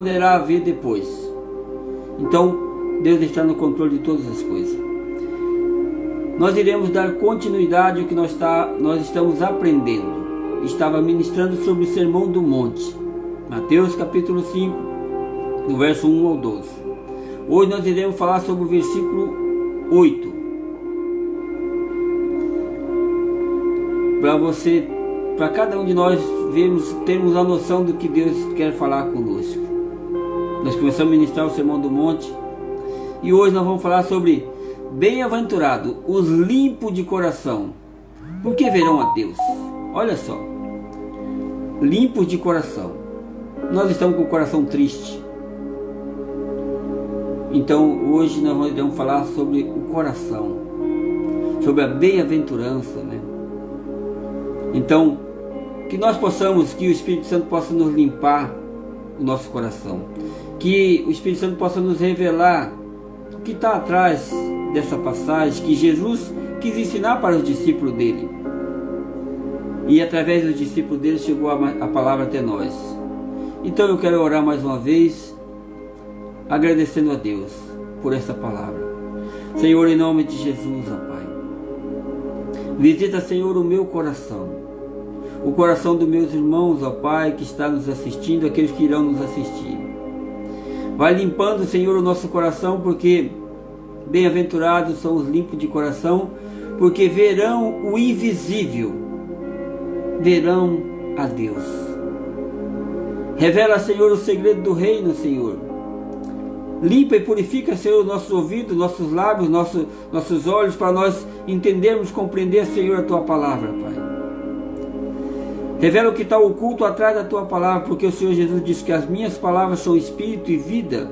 poderá haver depois. Então, Deus está no controle de todas as coisas. Nós iremos dar continuidade ao que nós estamos aprendendo. Estava ministrando sobre o Sermão do Monte, Mateus capítulo 5, do verso 1 ao 12. Hoje nós iremos falar sobre o versículo 8. Para cada um de nós termos a noção do que Deus quer falar conosco. Nós começamos a ministrar o Sermão do Monte e hoje nós vamos falar sobre bem-aventurado os limpos de coração, porque verão a Deus. Olha só, limpos de coração. Nós estamos com o coração triste. Então hoje nós vamos falar sobre o coração, sobre a bem-aventurança, né? Então, que nós possamos, que o Espírito Santo possa nos limpar o nosso coração, que o Espírito Santo possa nos revelar o que está atrás dessa passagem que Jesus quis ensinar para os discípulos dele, e através dos discípulos dele chegou a palavra até nós. Então eu quero orar mais uma vez, agradecendo a Deus por essa palavra. Senhor, em nome de Jesus, ó Pai, visita, Senhor, o meu coração, o coração dos meus irmãos, ó Pai, que está nos assistindo, aqueles que irão nos assistir. Vai limpando, Senhor, o nosso coração, porque bem-aventurados são os limpos de coração, porque verão o invisível, verão a Deus. Revela, Senhor, o segredo do reino, Senhor. Limpa e purifica, Senhor, nossos ouvidos, nossos lábios, nossos olhos, para nós entendermos, compreender, Senhor, a Tua palavra, Pai. Revela o que está oculto atrás da Tua palavra, porque o Senhor Jesus disse que as minhas palavras são espírito e vida.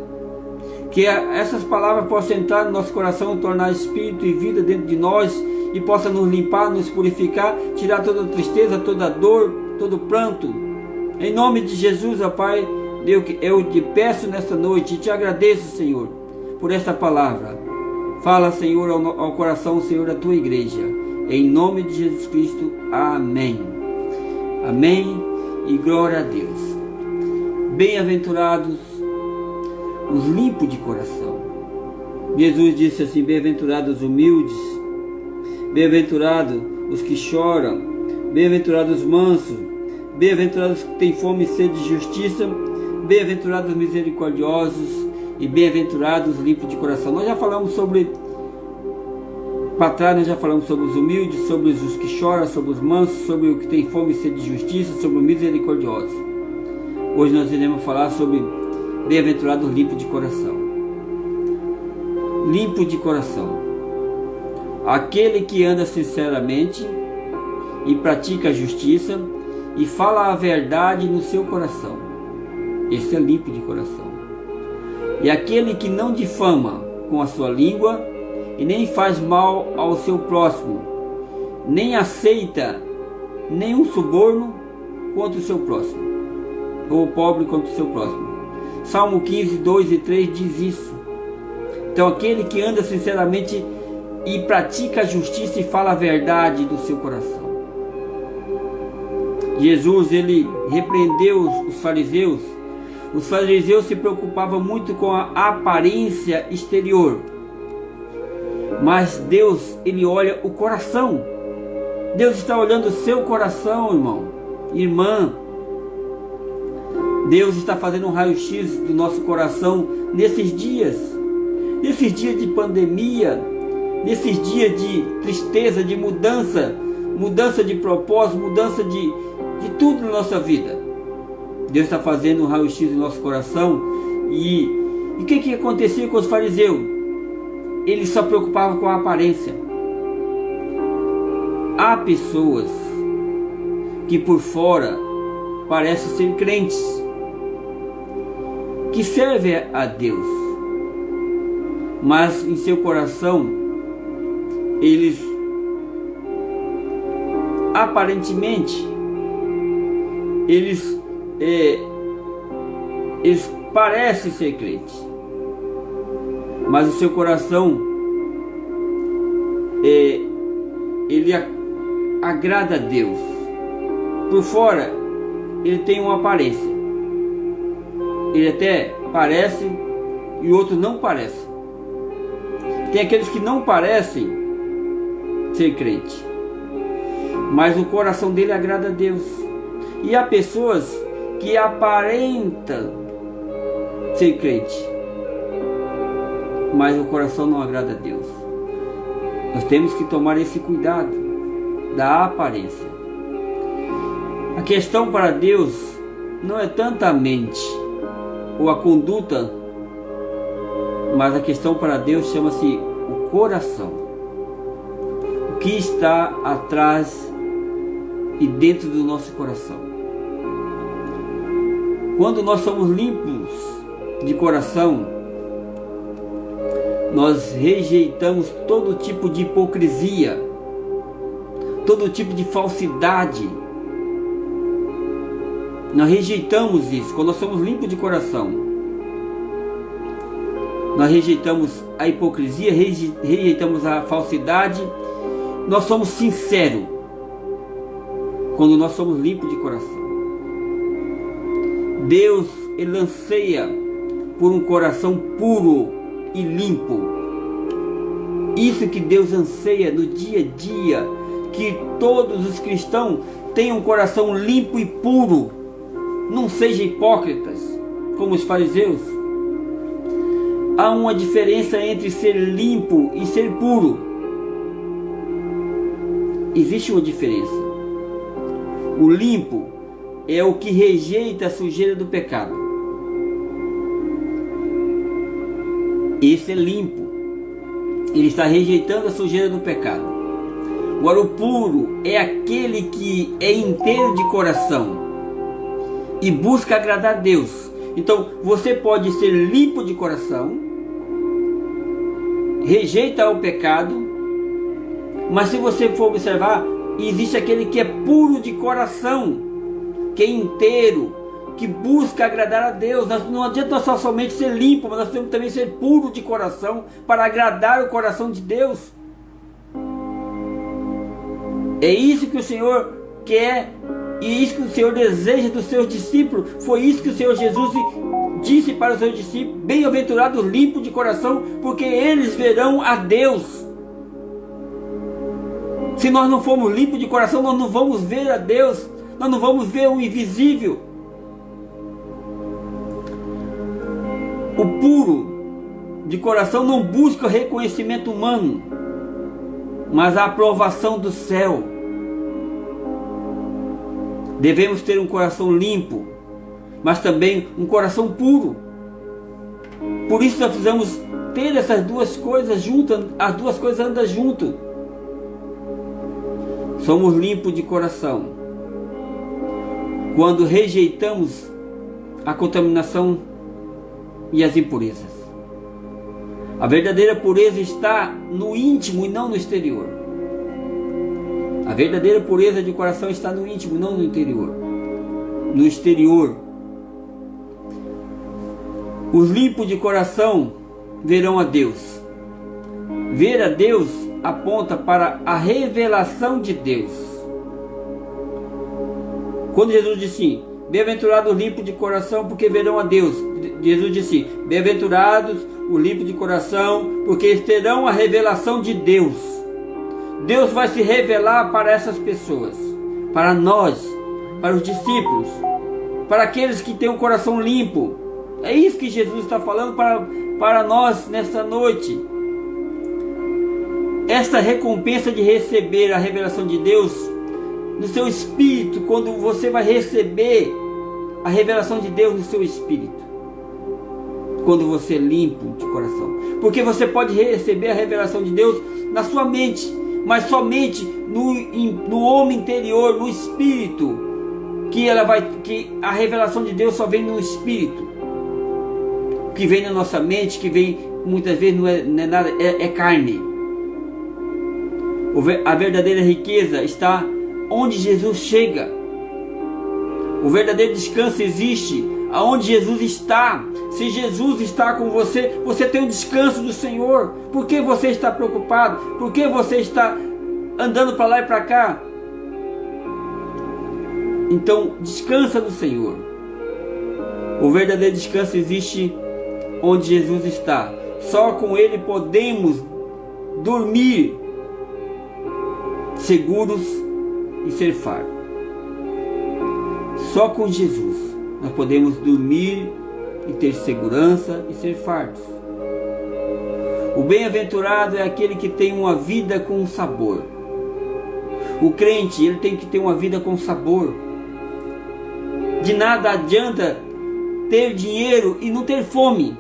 Que essas palavras possam entrar no nosso coração, tornar espírito e vida dentro de nós, e possa nos limpar, nos purificar, tirar toda tristeza, toda dor, todo pranto. Em nome de Jesus, ó Pai, eu te peço nesta noite e te agradeço, Senhor, por esta palavra. Fala, Senhor, ao coração, Senhor, da Tua igreja. Em nome de Jesus Cristo. Amém. Amém e glória a Deus. Bem-aventurados os limpos de coração. Jesus disse assim: bem-aventurados os humildes, bem-aventurados os que choram, bem-aventurados os mansos, bem-aventurados os que têm fome e sede de justiça, bem-aventurados os misericordiosos e bem-aventurados os limpos de coração. Nós já falamos sobre, para trás nós já falamos sobre os humildes, sobre os que choram, sobre os mansos, sobre o que tem fome e sede de justiça, sobre os misericordiosos. Hoje nós iremos falar sobre bem-aventurados limpos de coração. Limpo de coração, aquele que anda sinceramente e pratica a justiça e fala a verdade no seu coração. Esse é limpo de coração. E aquele que não difama com a sua língua e nem faz mal ao seu próximo, nem aceita nenhum suborno contra o seu próximo, ou o pobre contra o seu próximo. Salmo 15, 2 e 3 diz isso. Então aquele que anda sinceramente e pratica a justiça e fala a verdade do seu coração. Jesus, ele repreendeu os fariseus. Os fariseus se preocupavam muito com a aparência exterior, mas Deus, ele olha o coração. Deus está olhando o seu coração, irmão, irmã. Deus está fazendo um raio-x do nosso coração nesses dias de pandemia, nesses dias de tristeza, de mudança de propósito, mudança de tudo na nossa vida. Deus está fazendo um raio-x do nosso coração. E o que acontecia com os fariseus? Eles só preocupavam com a aparência. Há pessoas que por fora parecem ser crentes, que servem a Deus, mas em seu coração eles aparentemente eles parecem ser crentes, mas o seu coração ele agrada a Deus. Por fora ele tem uma aparência, ele até parece e outros não parecem. Tem aqueles que não parecem ser crente, mas o coração dele agrada a Deus. E há pessoas que aparentam ser crente, mas o coração não agrada a Deus. Nós temos que tomar esse cuidado da aparência. A questão para Deus não é tanto a mente ou a conduta, mas a questão para Deus chama-se o coração. O que está atrás e dentro do nosso coração. Quando nós somos limpos de coração, nós rejeitamos todo tipo de hipocrisia, todo tipo de falsidade. Nós rejeitamos isso. Quando nós somos limpos de coração, nós rejeitamos a hipocrisia, rejeitamos a falsidade. Nós somos sinceros quando nós somos limpos de coração. Deus, ele anseia por um coração puro e limpo. Isso que Deus anseia no dia a dia, que todos os cristãos tenham um coração limpo e puro. Não sejam hipócritas como os fariseus. Há uma diferença entre ser limpo e ser puro. Existe uma diferença. O limpo é o que rejeita a sujeira do pecado. Esse é limpo. Ele está rejeitando a sujeira do pecado. Agora o puro é aquele que é inteiro de coração e busca agradar a Deus. Então você pode ser limpo de coração, rejeita o pecado, mas se você for observar, existe aquele que é puro de coração, que é inteiro, que busca agradar a Deus. Não adianta só somente ser limpo, mas nós temos também ser puro de coração para agradar o coração de Deus. É isso que o Senhor quer e isso que o Senhor deseja dos seus discípulos. Foi isso que o Senhor Jesus disse para os seus discípulos: bem-aventurados limpos de coração, porque eles verão a Deus. Se nós não formos limpos de coração, nós não vamos ver a Deus, nós não vamos ver o invisível. O puro de coração não busca o reconhecimento humano, mas a aprovação do céu. Devemos ter um coração limpo, mas também um coração puro. Por isso nós precisamos ter essas duas coisas juntas, as duas coisas andam juntas. Somos limpos de coração quando rejeitamos a contaminação e as impurezas. A verdadeira pureza está no íntimo e não no exterior. A verdadeira pureza de coração está no íntimo, não no interior. No exterior. Os limpos de coração verão a Deus. Ver a Deus aponta para a revelação de Deus. Quando Jesus disse: bem-aventurados os limpos de coração, porque verão a Deus. Jesus disse: bem-aventurados os limpos de coração, porque eles terão a revelação de Deus. Deus vai se revelar para essas pessoas, para nós, para os discípulos, para aqueles que têm um coração limpo. É isso que Jesus está falando para nós nessa noite. Esta recompensa de receber a revelação de Deus no seu espírito, quando você vai receber a revelação de Deus no seu espírito, quando você é limpo de coração, porque você pode receber a revelação de Deus na sua mente, mas somente no homem interior, no espírito, que a revelação de Deus só vem no espírito, que vem na nossa mente, que vem muitas vezes não é nada, é carne. A verdadeira riqueza está onde Jesus chega. O verdadeiro descanso existe aonde Jesus está. Se Jesus está com você, você tem o descanso do Senhor. Por que você está preocupado? Por que você está andando para lá e para cá? Então descansa no Senhor. O verdadeiro descanso existe onde Jesus está. Só com Ele podemos dormir seguros e ser fartos. Só com Jesus nós podemos dormir e ter segurança e ser fartos. O bem-aventurado é aquele que tem uma vida com sabor. O crente, ele tem que ter uma vida com sabor. De nada adianta ter dinheiro e não ter fome.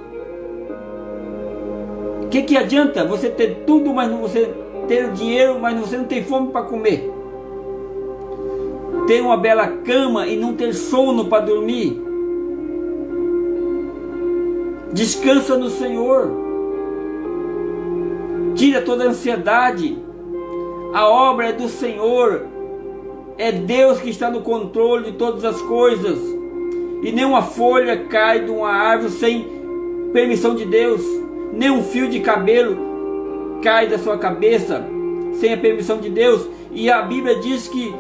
O que adianta você ter tudo, mas não você ter dinheiro, mas você não tem fome para comer? Ter uma bela cama e não ter sono para dormir? Descansa no Senhor. Tira toda a ansiedade. A obra é do Senhor. É Deus que está no controle de todas as coisas. E nenhuma folha cai de uma árvore sem permissão de Deus. Nem um fio de cabelo cai da sua cabeça sem a permissão de Deus. E a Bíblia diz que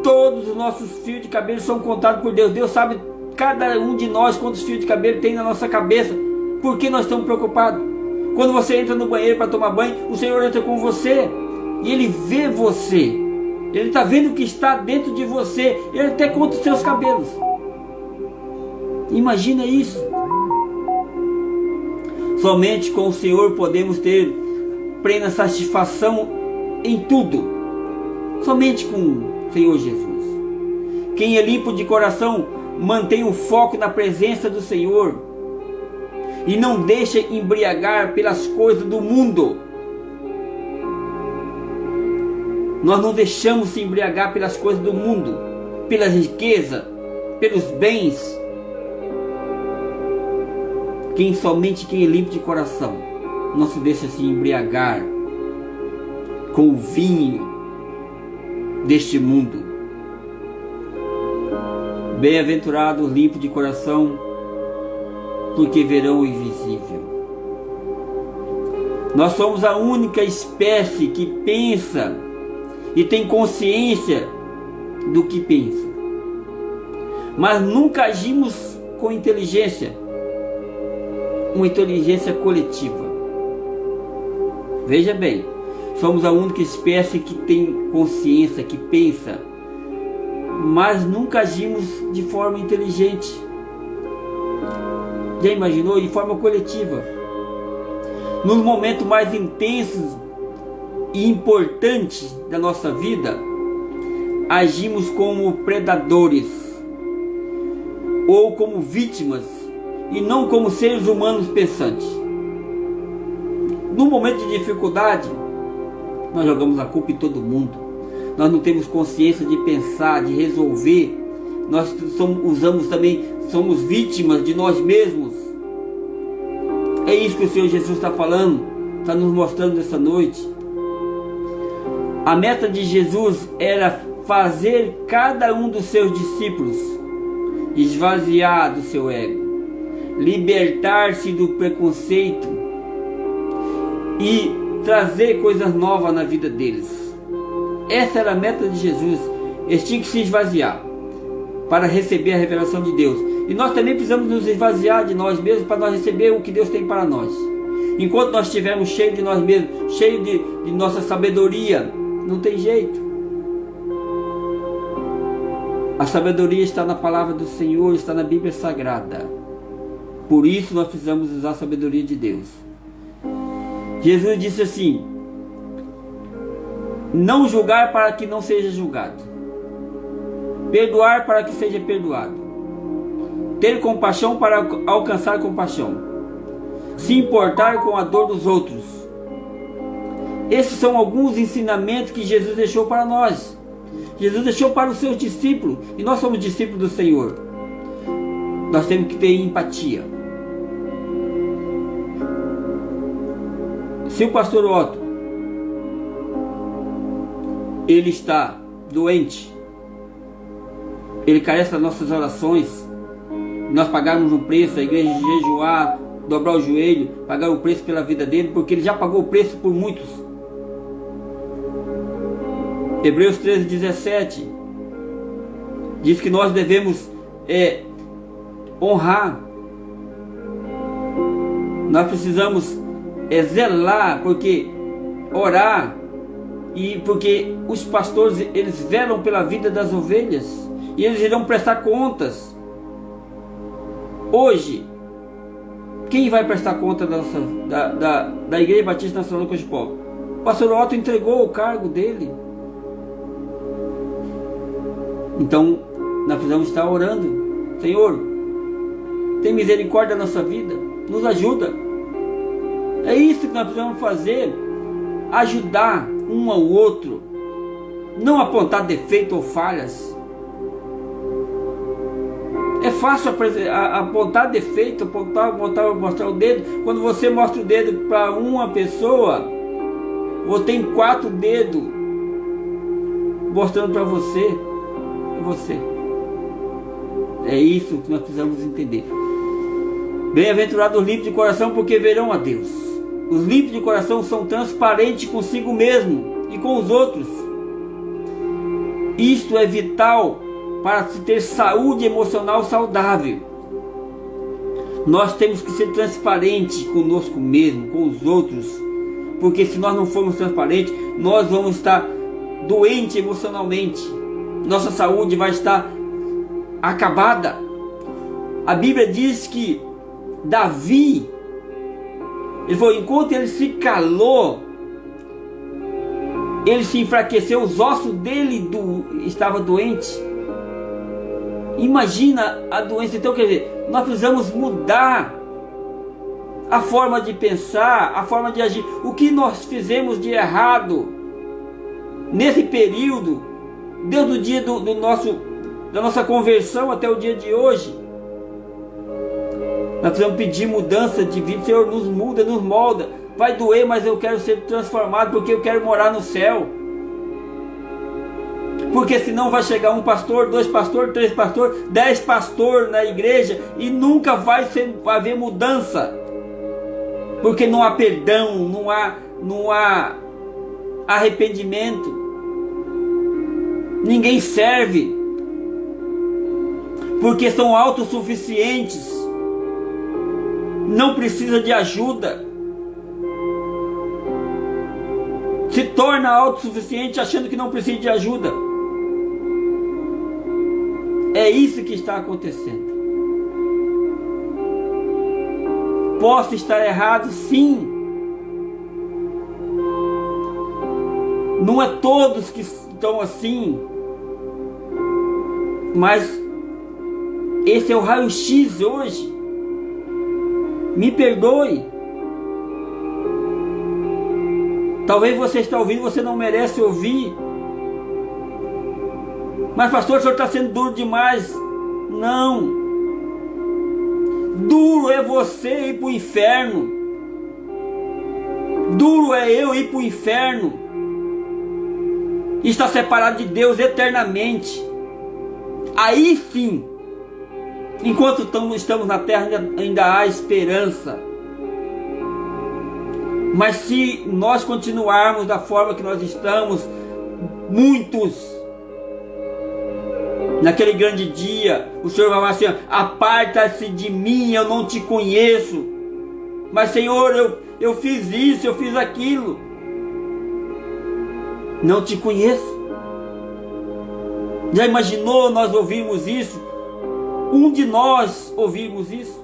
todos os nossos fios de cabelo são contados por Deus. Deus sabe cada um de nós quantos fios de cabelo tem na nossa cabeça. Por que nós estamos preocupados? Quando você entra no banheiro para tomar banho, o Senhor entra com você. E Ele vê você. Ele está vendo o que está dentro de você. Ele até conta os seus cabelos. Imagina isso. Somente com o Senhor podemos ter plena satisfação em tudo. Somente com o Senhor Jesus. Quem é limpo de coração mantém o foco na presença do Senhor e não deixa embriagar pelas coisas do mundo. Nós não deixamos se embriagar pelas coisas do mundo, pela riqueza, pelos bens. Somente quem é limpo de coração não se deixa se embriagar com o vinho deste mundo. Bem-aventurado, limpo de coração, porque verão o invisível. Nós somos a única espécie que pensa e tem consciência do que pensa, mas nunca agimos com inteligência, uma inteligência coletiva. Veja bem, somos a única espécie que tem consciência, que pensa, mas nunca agimos de forma inteligente. Já imaginou? De forma coletiva. Nos momentos mais intensos e importantes da nossa vida, agimos como predadores ou como vítimas e não como seres humanos pensantes. No momento de dificuldade, nós jogamos a culpa em todo mundo. Nós não temos consciência de pensar, de resolver. Nós somos vítimas de nós mesmos. É isso que o Senhor Jesus está falando, está nos mostrando nessa noite. A meta de Jesus era fazer cada um dos seus discípulos esvaziar do seu ego, libertar-se do preconceito e trazer coisas novas na vida deles. Essa era a meta de Jesus. Eles tinham que se esvaziar para receber a revelação de Deus. E nós também precisamos nos esvaziar de nós mesmos para nós receber o que Deus tem para nós. Enquanto nós estivermos cheios de nós mesmos, cheios de nossa sabedoria, não tem jeito. A sabedoria está na palavra do Senhor, está na Bíblia Sagrada. Por isso nós precisamos usar a sabedoria de Deus. Jesus disse assim: não julgar para que não seja julgado, perdoar para que seja perdoado, ter compaixão para alcançar compaixão, se importar com a dor dos outros. Esses são alguns ensinamentos que Jesus deixou para nós. Jesus deixou para os seus discípulos, e nós somos discípulos do Senhor. Nós temos que ter empatia. Se o pastor Otto, ele está doente, ele carece das nossas orações, nós pagarmos um preço, a igreja jejuar, dobrar o joelho, pagar o preço pela vida dele, porque ele já pagou o preço por muitos. Hebreus 13:17 diz que nós devemos honrar. Nós precisamos zelar, porque orar, e porque os pastores, eles velam pela vida das ovelhas, e eles irão prestar contas. Hoje, quem vai prestar conta da Igreja Batista Nacional do Cojipó? O pastor Otto entregou o cargo dele. Então, nós precisamos estar orando. Senhor, tem misericórdia da nossa vida, nos ajuda. É isso que nós precisamos fazer, ajudar um ao outro, não apontar defeito ou falhas. É fácil apontar defeito, mostrar o dedo. Quando você mostra o dedo para uma pessoa, ou tem 4 dedos mostrando para você, é você. É isso que nós precisamos entender. Bem-aventurados os limpos de coração, porque verão a Deus. Os limpos de coração são transparentes consigo mesmo e com os outros. Isto é vital para se ter saúde emocional saudável. Nós temos que ser transparentes conosco mesmo, com os outros, porque se nós não formos transparentes, nós vamos estar doentes emocionalmente. Nossa saúde vai estar acabada. A Bíblia diz que Davi, ele falou, enquanto ele se calou, ele se enfraqueceu, os ossos dele estavam doentes. Imagina a doença. Então, quer dizer, nós precisamos mudar a forma de pensar, a forma de agir. O que nós fizemos de errado nesse período, desde o dia da nossa conversão até o dia de hoje? Nós precisamos pedir mudança de vida. Senhor, nos muda, nos molda. Vai doer, mas eu quero ser transformado, porque eu quero morar no céu. Porque senão vai chegar um pastor, 2 pastores, 3 pastores, 10 pastores na igreja e nunca vai haver mudança. Porque não há perdão, não há arrependimento. Ninguém serve. Porque são autossuficientes. Não precisa de ajuda. Se torna autossuficiente achando que não precisa de ajuda. É isso que está acontecendo. Posso estar errado, sim. Não é todos que estão assim, mas esse é o raio-x hoje. Me perdoe. Talvez você está ouvindo, você não merece ouvir. Mas pastor, o senhor está sendo duro demais. Não. Duro é você ir para o inferno. Duro é eu ir para o inferno. E estar separado de Deus eternamente. Aí sim, enquanto estamos na terra, ainda há esperança. Mas se nós continuarmos da forma que nós estamos, muitos, naquele grande dia, o Senhor vai falar assim: aparta-se de mim, eu não te conheço. Mas Senhor, eu fiz isso, eu fiz aquilo. Não te conheço. Já imaginou nós ouvirmos isso? Um de nós ouvirmos isso?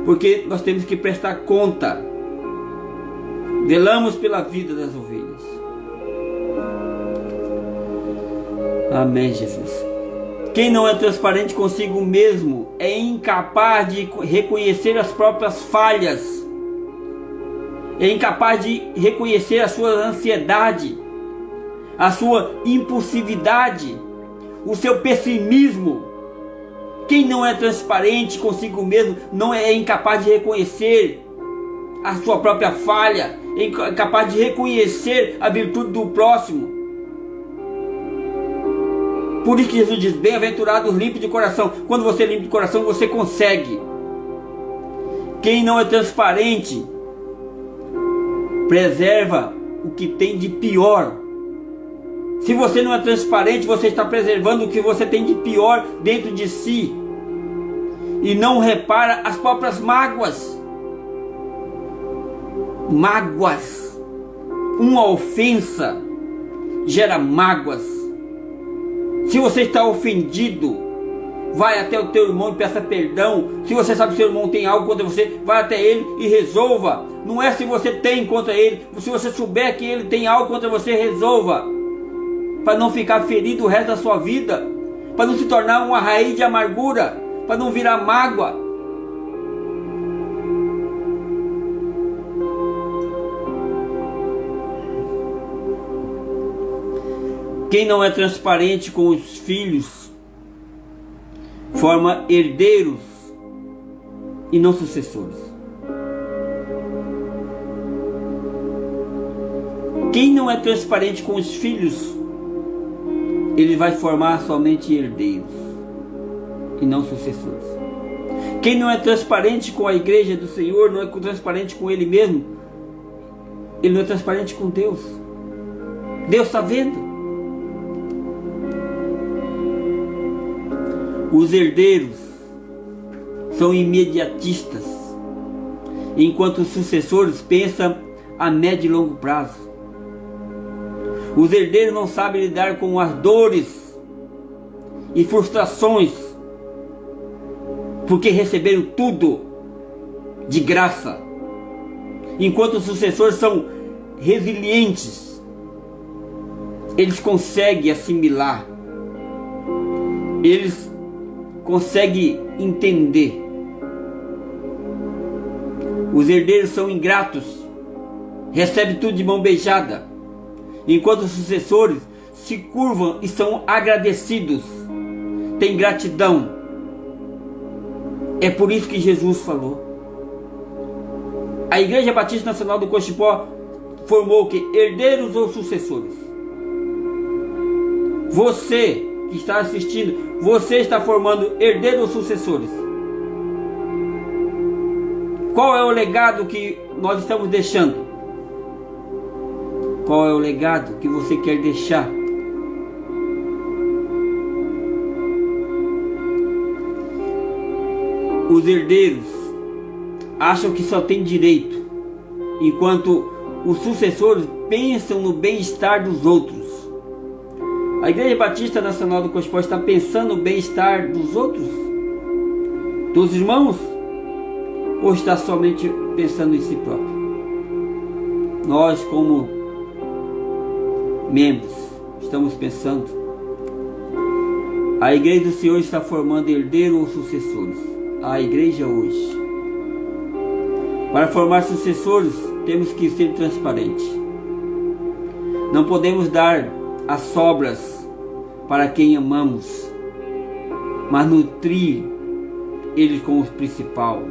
Porque nós temos que prestar conta. Velamos pela vida das ovelhas. Amém, Jesus. Quem não é transparente consigo mesmo é incapaz de reconhecer as próprias falhas. É incapaz de reconhecer a sua ansiedade, a sua impulsividade, o seu pessimismo. Quem não é transparente consigo mesmo não é incapaz de reconhecer a sua própria falha, é incapaz de reconhecer a virtude do próximo. Por isso que Jesus diz: bem-aventurados os limpos de coração. Quando você é limpo de coração, você consegue. Quem não é transparente preserva o que tem de pior. Se você não é transparente, você está preservando o que você tem de pior dentro de si. E não repara as próprias mágoas. Mágoas. Uma ofensa gera mágoas. Se você está ofendido, vai até o teu irmão e peça perdão. Se você sabe que seu irmão tem algo contra você, vai até ele e resolva. Não é se você tem contra ele. Se você souber que ele tem algo contra você, resolva. Para não ficar ferido o resto da sua vida. Para não se tornar uma raiz de amargura. Para não virar mágoa. Quem não é transparente com os filhos forma herdeiros e não sucessores. Quem não é transparente com os filhos, ele vai formar somente herdeiros e não sucessores. Quem não é transparente com a igreja do Senhor, não é transparente com ele mesmo, ele não é transparente com Deus. Deus está vendo. Os herdeiros são imediatistas, enquanto os sucessores pensam a médio e longo prazo. Os herdeiros não sabem lidar com as dores e frustrações, porque receberam tudo de graça, enquanto os sucessores são resilientes. Eles conseguem assimilar, eles consegue entender. Os herdeiros são ingratos, recebem tudo de mão beijada, enquanto os sucessores se curvam e são agradecidos, têm gratidão. É por isso que Jesus falou. A Igreja Batista Nacional do Cochipó formou o que? Herdeiros ou sucessores? Você que está assistindo, você está formando herdeiros ou sucessores? Qual é o legado que nós estamos deixando? Qual é o legado que você quer deixar? Os herdeiros acham que só tem direito, enquanto os sucessores pensam no bem-estar dos outros. A Igreja Batista Nacional do Cochipó está pensando no bem-estar dos outros? Dos irmãos? Ou está somente pensando em si próprio? Nós, como membros, estamos pensando. A Igreja do Senhor está formando herdeiros ou sucessores? A Igreja hoje. Para formar sucessores, temos que ser transparentes. Não podemos dar as sobras para quem amamos, mas nutrir eles com o principal.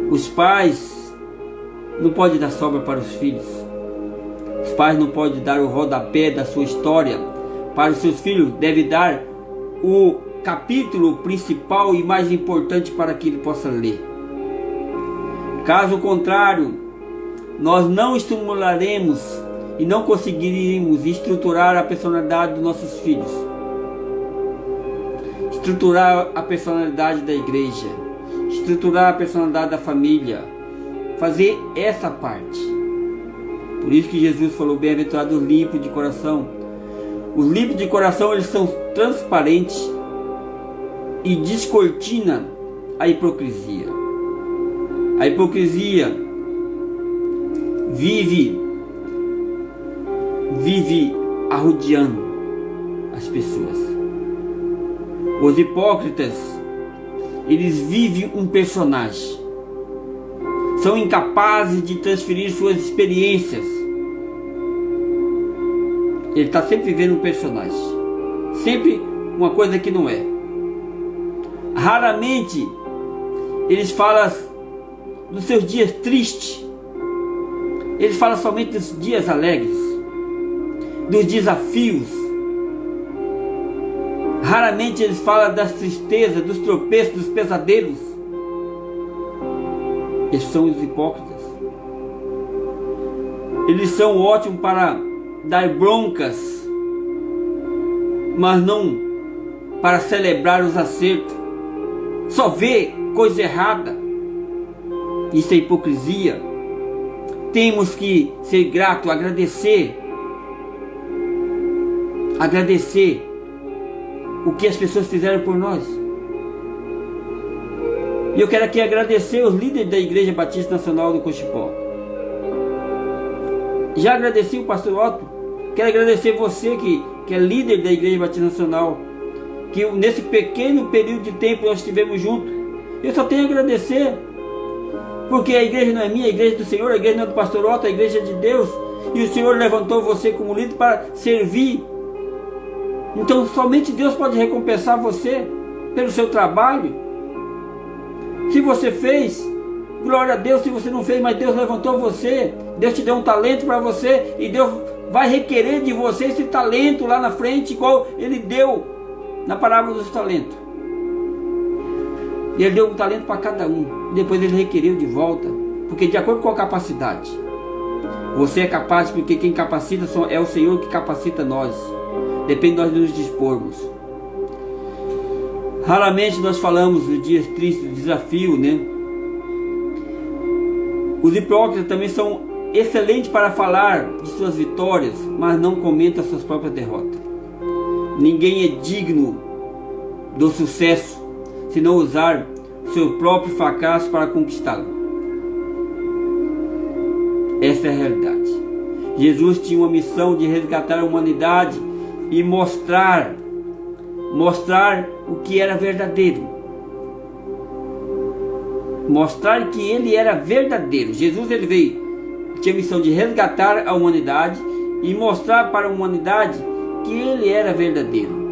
Os pais não podem dar sobra para os filhos. Os pais não podem dar o rodapé da sua história para os seus filhos. Deve dar o capítulo principal e mais importante para que ele possa ler. Caso contrário, nós não estimularemos e não conseguiríamos estruturar a personalidade dos nossos filhos, estruturar a personalidade da igreja, estruturar a personalidade da família, fazer essa parte. Por isso que Jesus falou: bem-aventurados os limpos de coração. Os limpos de coração, eles são transparentes e descortina a hipocrisia. A hipocrisia vive arrodeando as pessoas. Os hipócritas, eles vivem um personagem. São incapazes de transferir suas experiências. Ele está sempre vivendo um personagem. Sempre uma coisa que não é. Raramente eles falam dos seus dias tristes. Eles falam somente dos dias alegres, dos desafios. Raramente eles falam das tristezas, dos tropeços, dos pesadelos. Esses são os hipócritas. Eles são ótimos para dar broncas, mas não para celebrar os acertos. Só vê coisa errada. Isso é hipocrisia. Temos que ser grato, agradecer o que as pessoas fizeram por nós. E eu quero aqui agradecer os líderes da Igreja Batista Nacional do Cochipó. Já agradeci o pastor Otto. Quero agradecer você que é líder da Igreja Batista Nacional, que nesse pequeno período de tempo nós estivemos juntos. Eu só tenho a agradecer, porque a igreja não é minha, a igreja é do Senhor, a igreja não é do pastor Otto, a igreja é de Deus, e o Senhor levantou você como líder para servir. Então somente Deus pode recompensar você pelo seu trabalho. Se você fez, glória a Deus. Se você não fez, mas Deus levantou você, Deus te deu um talento para você, e Deus vai requerer de você esse talento lá na frente, igual Ele deu na parábola dos talentos. E Ele deu um talento para cada um, e depois Ele requeriu de volta, porque de acordo com a capacidade. Você é capaz, porque quem capacita é o Senhor que capacita nós. Depende de nós nos dispormos. Raramente nós falamos dos dias tristes, do desafio, né? Os hipócritas também são excelentes para falar de suas vitórias, mas não comentam suas próprias derrotas. Ninguém é digno do sucesso se não usar seu próprio fracasso para conquistá-lo. Essa é a realidade. Jesus tinha uma missão de resgatar a humanidade e mostrar o que era verdadeiro. Mostrar que Ele era verdadeiro. Jesus tinha a missão de resgatar a humanidade e mostrar para a humanidade que Ele era verdadeiro.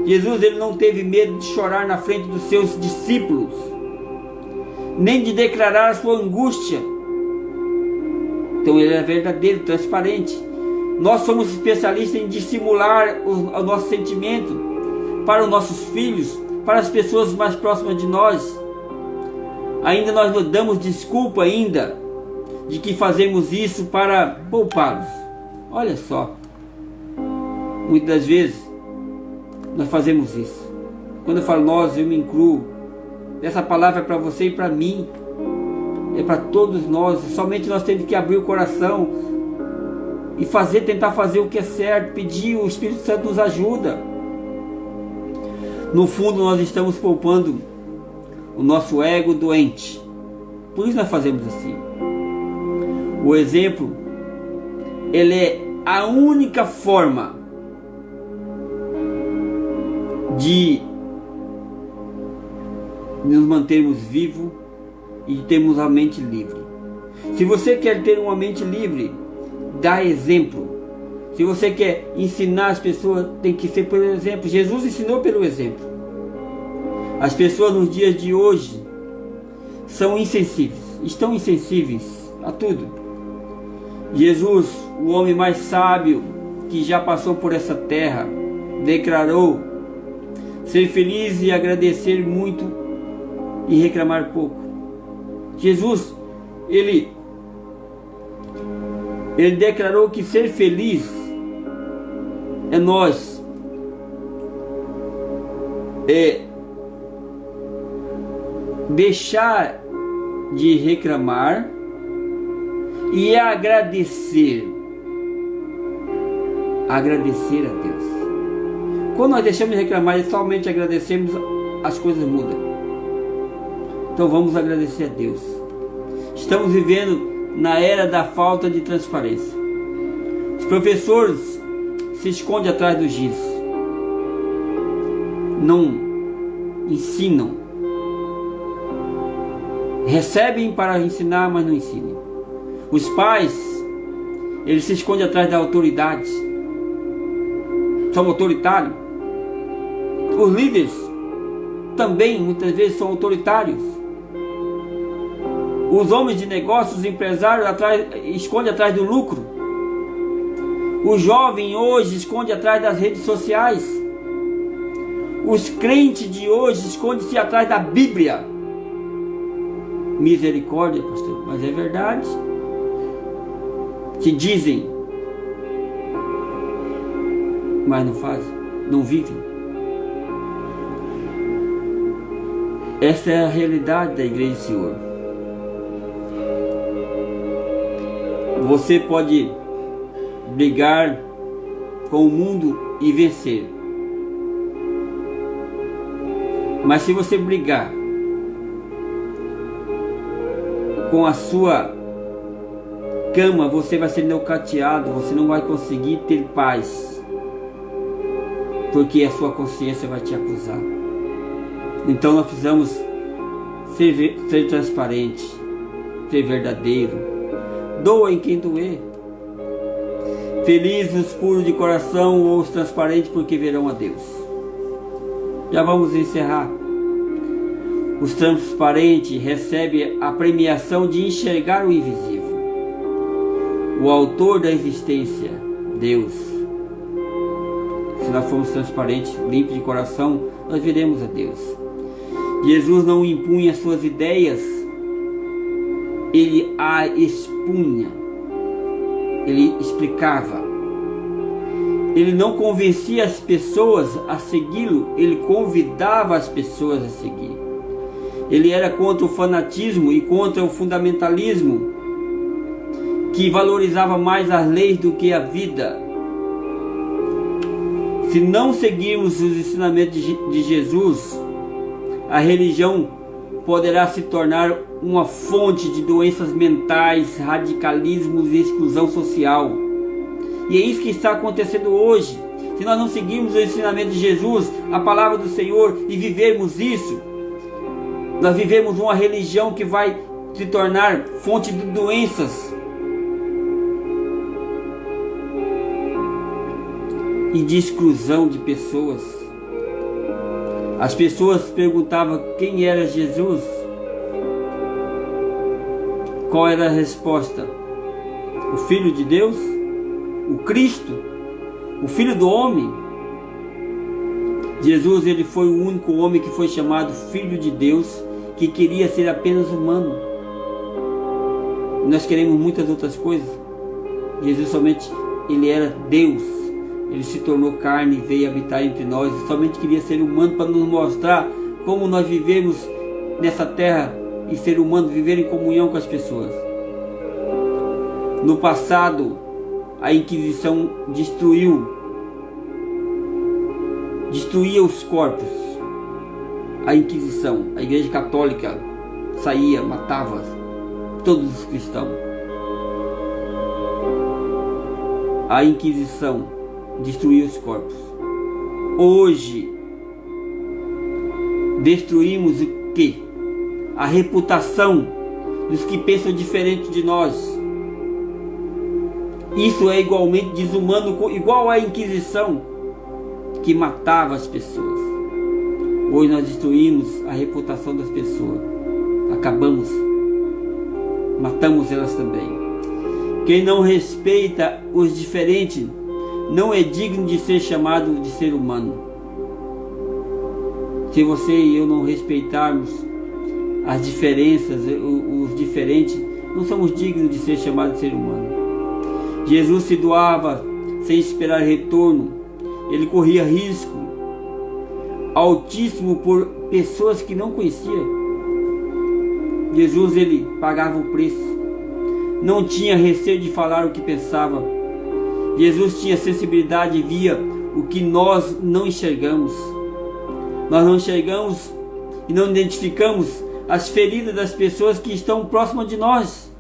Jesus ele não teve medo de chorar na frente dos seus discípulos, nem de declarar a sua angústia. Então Ele era verdadeiro, transparente. Nós somos especialistas em dissimular o nosso sentimento para os nossos filhos, para as pessoas mais próximas de nós. Ainda nós nos damos desculpa ainda de que fazemos isso para poupá-los. Olha só, muitas das vezes nós fazemos isso. Quando eu falo nós, eu me incluo. Essa palavra é para você e para mim, é para todos nós. Somente nós temos que abrir o coração e tentar fazer o que é certo, pedir, o Espírito Santo nos ajuda. No fundo nós estamos poupando o nosso ego doente. Por isso nós fazemos assim. O exemplo, ele é a única forma de nos mantermos vivos e de termos a mente livre. Se você quer ter uma mente livre, dá exemplo. Se você quer ensinar as pessoas, tem que ser pelo exemplo. Jesus ensinou pelo exemplo. As pessoas nos dias de hoje são insensíveis, estão insensíveis a tudo. Jesus, o homem mais sábio que já passou por essa terra, declarou ser feliz e agradecer muito e reclamar pouco. Jesus, ele declarou que ser feliz é nós deixar de reclamar e agradecer a Deus. Quando nós deixamos de reclamar e somente agradecemos, as coisas mudam. Então vamos agradecer a Deus. Estamos vivendo na era da falta de transparência. Os professores se escondem atrás do giz, não ensinam. Recebem para ensinar, mas não ensinam. Os pais, eles se escondem atrás da autoridade, são autoritários. Os líderes também muitas vezes são autoritários. Os homens de negócios, os empresários escondem atrás do lucro. O jovem hoje esconde atrás das redes sociais. Os crentes de hoje escondem-se atrás da Bíblia. Misericórdia, pastor, mas é verdade. Que dizem mas não fazem, não vivem. Essa é a realidade da Igreja do Senhor. Você pode brigar com o mundo e vencer, mas se você brigar com a sua cama, você vai ser nocauteado, você não vai conseguir ter paz, porque a sua consciência vai te acusar. Então nós precisamos ser transparente, ser verdadeiro. Doa em quem doer. Felizes os puros de coração ou os transparentes, porque verão a Deus. Já vamos encerrar. Os transparentes recebem a premiação de enxergar o invisível. O autor da existência, Deus. Se nós formos transparentes, limpos de coração, nós veremos a Deus. Jesus não impunha suas ideias, ele a expunha, ele explicava. Ele não convencia as pessoas a segui-lo, ele convidava as pessoas a seguir. Ele era contra o fanatismo e contra o fundamentalismo, que valorizava mais as leis do que a vida. Se não seguirmos os ensinamentos de Jesus, a religião poderá se tornar uma fonte de doenças mentais, radicalismos e exclusão social. E é isso que está acontecendo hoje. Se nós não seguirmos o ensinamento de Jesus, a palavra do Senhor, e vivermos isso, nós vivemos uma religião que vai se tornar fonte de doenças e de exclusão de pessoas. As pessoas perguntavam quem era Jesus. Qual era a resposta? O Filho de Deus? O Cristo? O Filho do Homem? Jesus, ele foi o único homem que foi chamado Filho de Deus, que queria ser apenas humano. Nós queremos muitas outras coisas. Jesus somente, ele era Deus. Ele se tornou carne e veio habitar entre nós. Ele somente queria ser humano para nos mostrar como nós vivemos nessa terra e ser humano, viver em comunhão com as pessoas. No passado, a Inquisição destruía os corpos. A Inquisição, a Igreja Católica saía, matava todos os cristãos. A Inquisição destruía os corpos. Hoje destruímos o quê? A reputação dos que pensam diferente de nós. Isso é igualmente desumano, igual à Inquisição, que matava as pessoas. Hoje nós destruímos a reputação das pessoas. Acabamos, matamos elas também. Quem não respeita os diferentes não é digno de ser chamado de ser humano. Se você e eu não respeitarmos as diferenças, os diferentes, não somos dignos de ser chamados de ser humano. Jesus se doava sem esperar retorno. Ele corria risco altíssimo por pessoas que não conhecia. Jesus, ele pagava o preço. Não tinha receio de falar o que pensava. Jesus tinha sensibilidade e via o que nós não enxergamos. Nós não enxergamos e não identificamos as feridas das pessoas que estão próximas de nós.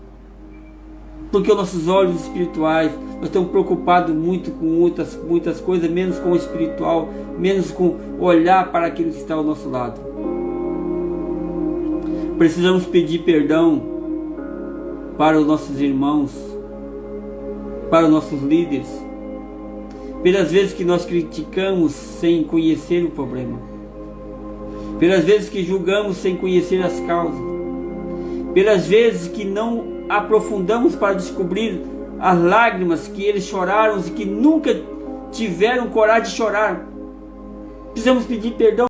Porque os nossos olhos espirituais, nós estamos preocupados muito com muitas coisas, menos com o espiritual, menos com olhar para aquilo que está ao nosso lado. Precisamos pedir perdão para os nossos irmãos, para os nossos líderes, pelas vezes que nós criticamos sem conhecer o problema, pelas vezes que julgamos sem conhecer as causas, pelas vezes que não aprofundamos para descobrir as lágrimas que eles choraram e que nunca tiveram coragem de chorar. Precisamos pedir perdão.